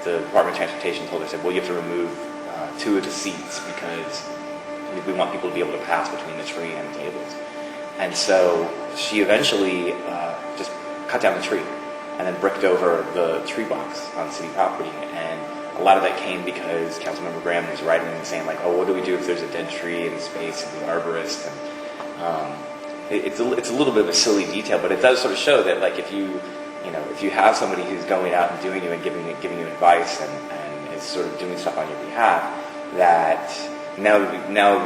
the Department of Transportation told her, said, well, you have to remove 2 of the seats because we want people to be able to pass between the tree and the tables. And so she eventually just cut down the tree and then bricked over the tree box on city property. And a lot of that came because Councilmember Graham was writing and saying, like, oh, what do we do if there's a dead tree in the space of the arborist? And it's a little bit of a silly detail, but it does sort of show that, like, if you have somebody who's going out and doing you and giving you advice and is sort of doing stuff on your behalf, that now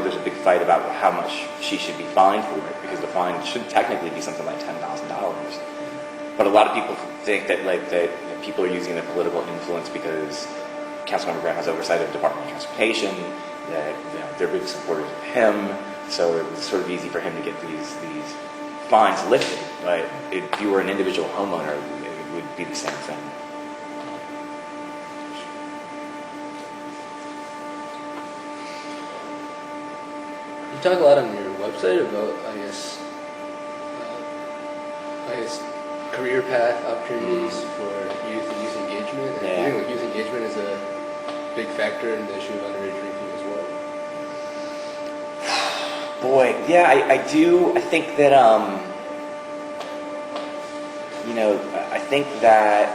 there's a big fight about how much she should be fined for it, because the fine should technically be something like $10,000. But a lot of people think that people are using their political influence because Councilmember Graham has oversight of the Department of Transportation, that they're big supporters of him, so it was sort of easy for him to get these fines lifted. But if you were an individual homeowner, it would be the same thing. You talk a lot on your website about, I guess, career path opportunities for youth engagement. And I think youth engagement is a big factor in the issue of underage drinking as well. Boy, yeah, I do. I think that, I think that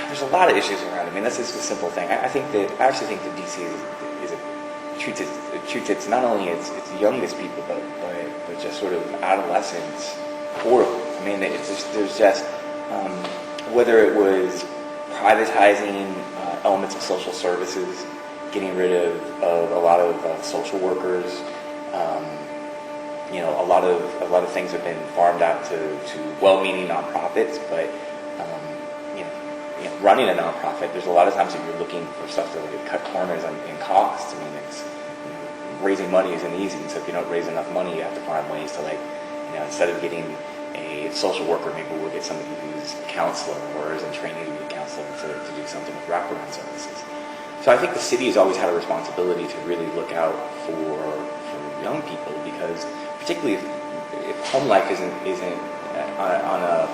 there's a lot of issues around it. I mean, that's just a simple thing. I actually think that DC treats its not only its youngest people, but just sort of adolescents horribly. I mean, there's just whether it was privatizing elements of social services, getting rid of a lot of social workers. A lot of things have been farmed out to well-meaning nonprofits, but running a nonprofit, there's a lot of times that you're looking for stuff to cut corners in costs. I mean, it's raising money isn't easy, so if you don't raise enough money, you have to find ways to instead of getting a social worker, maybe we'll get somebody who's a counselor or is in training to be a counselor to do something with wraparound services. So I think the city has always had a responsibility to really look out for young people, because particularly if home life isn't on a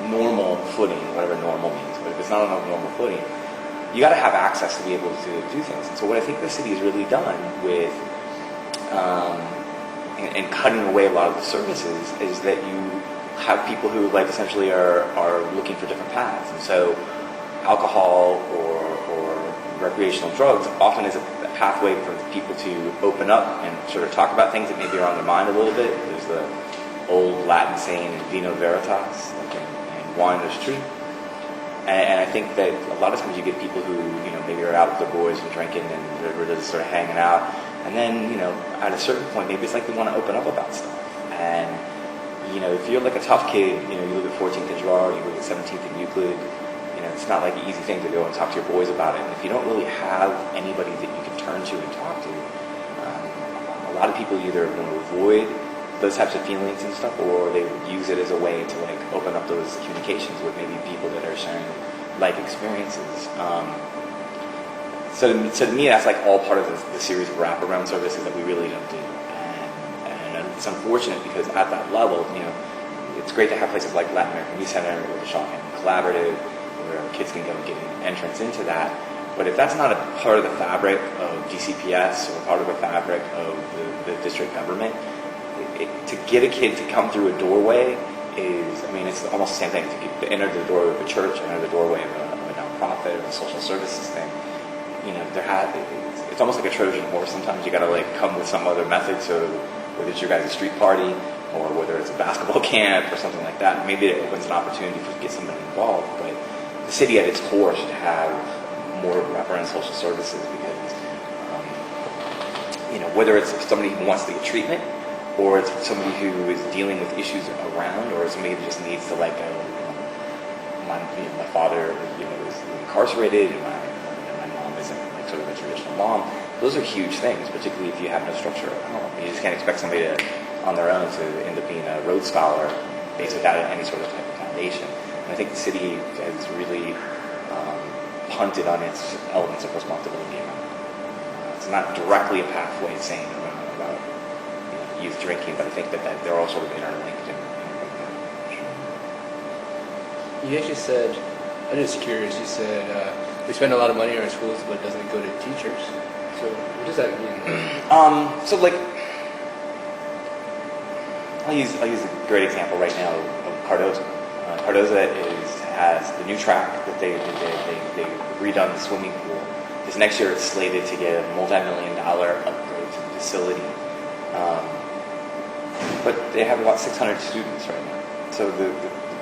normal footing, whatever normal means, but if it's not on a normal footing, you got to have access to be able to do things. And so what I think the city has really done with and cutting away a lot of the services is that you have people who essentially are looking for different paths. And so alcohol or recreational drugs often is a pathway for people to open up and sort of talk about things that maybe are on their mind a little bit. There's the old Latin saying, vino veritas, in wine there's truth. And I think that a lot of times you get people who, maybe are out with their boys and drinking and they're just sort of hanging out. And then, at a certain point, maybe it's like they want to open up about stuff. And, if you're like a tough kid, you live at 14th and Girard, you live at 17th and Euclid, it's not like an easy thing to go and talk to your boys about it. And if you don't really have anybody that you can turn to and talk to, a lot of people either want to avoid those types of feelings and stuff, or they would use it as a way to open up those communications with maybe people that are sharing life experiences. So to me, that's all part of the series of wraparound services that we really don't do. And it's unfortunate because at that level, it's great to have places like Latin American Youth Center or the Shaw Hammond Collaborative, where kids can go and get an entrance into that. But if that's not a part of the fabric of DCPS or part of the fabric of the district government, to get a kid to come through a doorway it's almost the same thing. To enter the doorway of a church, enter the doorway of a nonprofit or a social services thing. It's almost like a Trojan horse. Sometimes you got to come with some other method. So whether it's your guys' street party or whether it's a basketball camp or something like that, maybe it opens an opportunity to get somebody involved. But the city at its core should have more wraparound social services because, whether it's somebody who wants to get treatment or it's somebody who is dealing with issues around, or somebody who just needs to let go. My father, is incarcerated, and my mom isn't sort of a traditional mom. Those are huge things, particularly if you have no structure at home. You just can't expect somebody on their own to end up being a Rhodes Scholar based without any sort of type of foundation. And I think the city has really punted on its elements of responsibility. It's not directly a pathway saying about youth drinking, but I think that they're all sort of interlinked. You actually said I'm just curious. You said we spend a lot of money in our schools, but it doesn't go to teachers. So what does that mean? So like, I'll use a great example right now of Cardoza. Cardoza has the new track that they redone the swimming pool. This next year it's slated to get a multi-million-dollar upgrade to the facility. But they have about 600 students right now. So the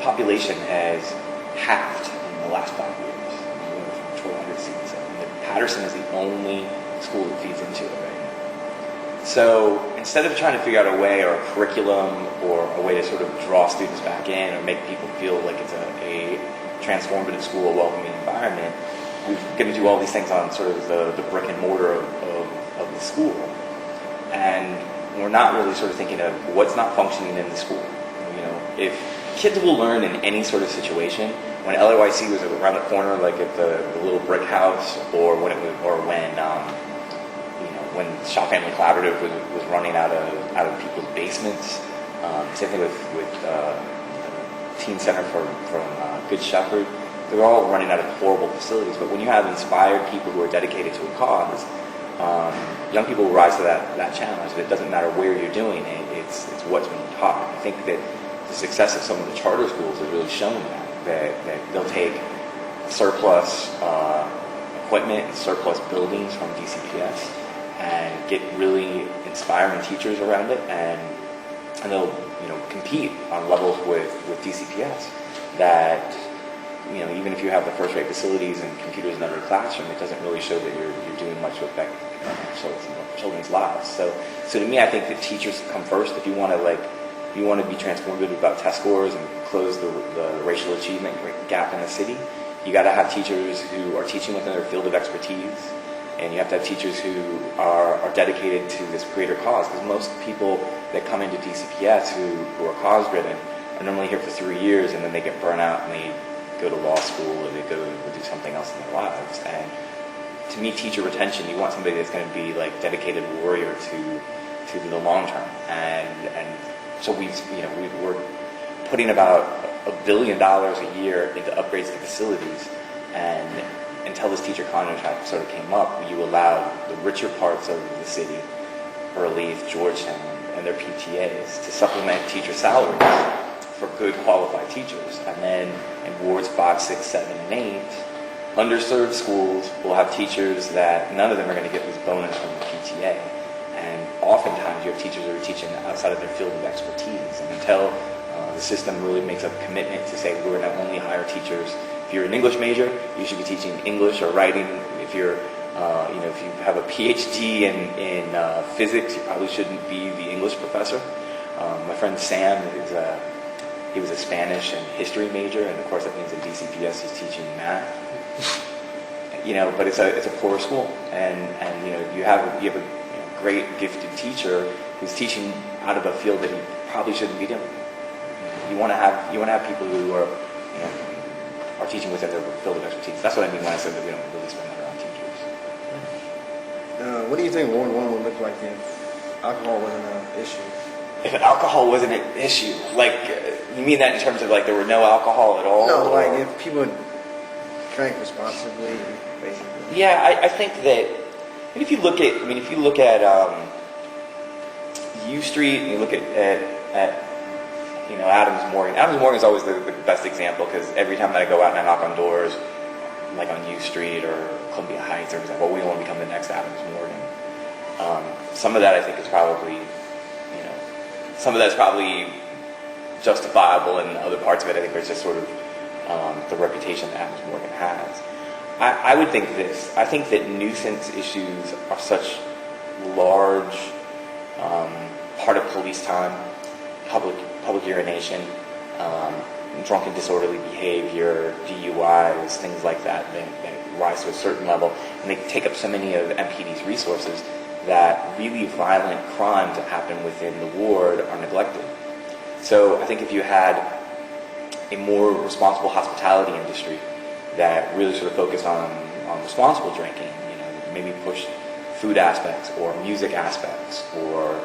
population has halved in the last 5 years. We went from 1,200 students. And Patterson is the only school that feeds into it right now. So instead of trying to figure out a way or a curriculum or a way to sort of draw students back in or make people feel like it's a transformative school, a welcoming environment, we're going to do all these things on sort of the brick and mortar of the school. And we're not really sort of thinking of what's not functioning in the school. You know, if kids will learn in any sort of situation, when LAYC was around the corner, like at the little brick house, or when when Shaw Family Collaborative was running out of people's basements. Same thing with Teen Center from Good Shepherd. They were all running out of horrible facilities. But when you have inspired people who are dedicated to a cause, young people will rise to that challenge. It doesn't matter where you're doing it; it's what's being taught. I think that the success of some of the charter schools has really shown that they'll take surplus equipment and surplus buildings from DCPS and get really inspiring teachers around it, and they'll compete on levels with DCPS that even if you have the first-rate facilities and computers in every classroom, it doesn't really show that you're doing much to affect children's lives. So to me, I think that teachers come first. If you want to be transformative about test scores and close the racial achievement gap in the city, you got to have teachers who are teaching within their field of expertise, and you have to have teachers who are dedicated to this greater cause. Because most people that come into DCPS who are cause-driven are normally here for 3 years, and then they get burnt out and they go to law school or they go do something else in their lives. And to me, teacher retention, you want somebody that's going to be like dedicated warrior to the long term. And so we're putting about $1 billion a year into upgrades to facilities, and until this teacher contract sort of came up, you allowed the richer parts of the city, Burleith, Georgetown, and their PTAs to supplement teacher salaries for good qualified teachers. And then in wards 5, 6, 7, and 8, underserved schools will have teachers that none of them are going to get this bonus from the PTA. And oftentimes you have teachers who are teaching outside of their field of expertise. And until the system really makes a commitment to say we're going to only hire teachers. If you're an English major, you should be teaching English or writing. If you're, if you have a PhD in physics, you probably shouldn't be the English professor. My friend Sam he was a Spanish and history major, and of course that means in DCPS he's teaching math. But it's a poor school, and you have a great gifted teacher who's teaching out of a field that he probably shouldn't be doing. You want to have people who are teaching within their field of expertise. That's what I mean when I said that we don't really spend that on teachers. What do you think Ward 1 would look like if alcohol wasn't an issue? If alcohol wasn't an issue, like you mean that in terms of like there were no alcohol at all? No, like if people drank responsibly, basically. Yeah, I think that if you look at U Street and you look at Adams Morgan. Adams Morgan is always the best example because every time that I go out and I knock on doors, like on U Street or Columbia Heights, or well, we want to become the next Adams Morgan. Some of that I think is probably, some of that's probably justifiable, and other parts of it I think are just sort of the reputation that Adams Morgan has. I would think this. I think that nuisance issues are such large part of police time, public urination, drunken disorderly behavior, DUIs, things like that rise to a certain level, and they take up so many of MPD's resources that really violent crimes that happen within the ward are neglected. So I think if you had a more responsible hospitality industry that really sort of focused on responsible drinking, maybe push food aspects or music aspects or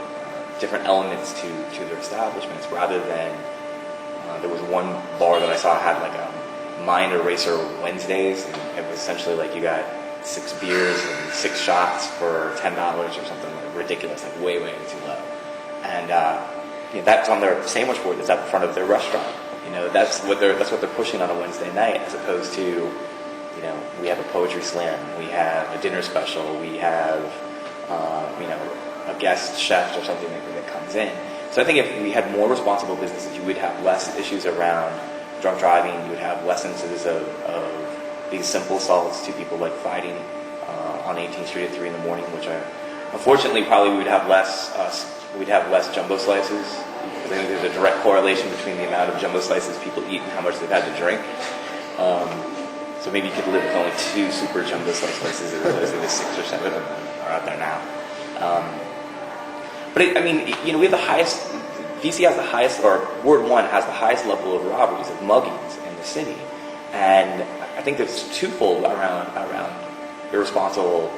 different elements to their establishments, rather than there was one bar that I saw had like a mind eraser Wednesdays, and it was essentially like you got 6 beers and 6 shots for $10 or something like ridiculous, like way too low. And that's on their sandwich board that's at the front of their restaurant. That's what they're pushing on a Wednesday night, as opposed to, we have a poetry slam, we have a dinner special, we have a guest chef or something that comes in. So I think if we had more responsible businesses, you would have less issues around drunk driving. You would have less instances of these simple assaults to people like fighting on 18th Street at 3 in the morning, which unfortunately probably we'd have less jumbo slices. Because I think there's a direct correlation between the amount of jumbo slices people eat and how much they've had to drink. So maybe you could live with only 2 super jumbo slice places as opposed to the 6 or 7 of them are out there now. But we have the highest, DC has the highest, or Ward 1 has the highest level of robberies, of muggings in the city. And I think there's twofold around irresponsible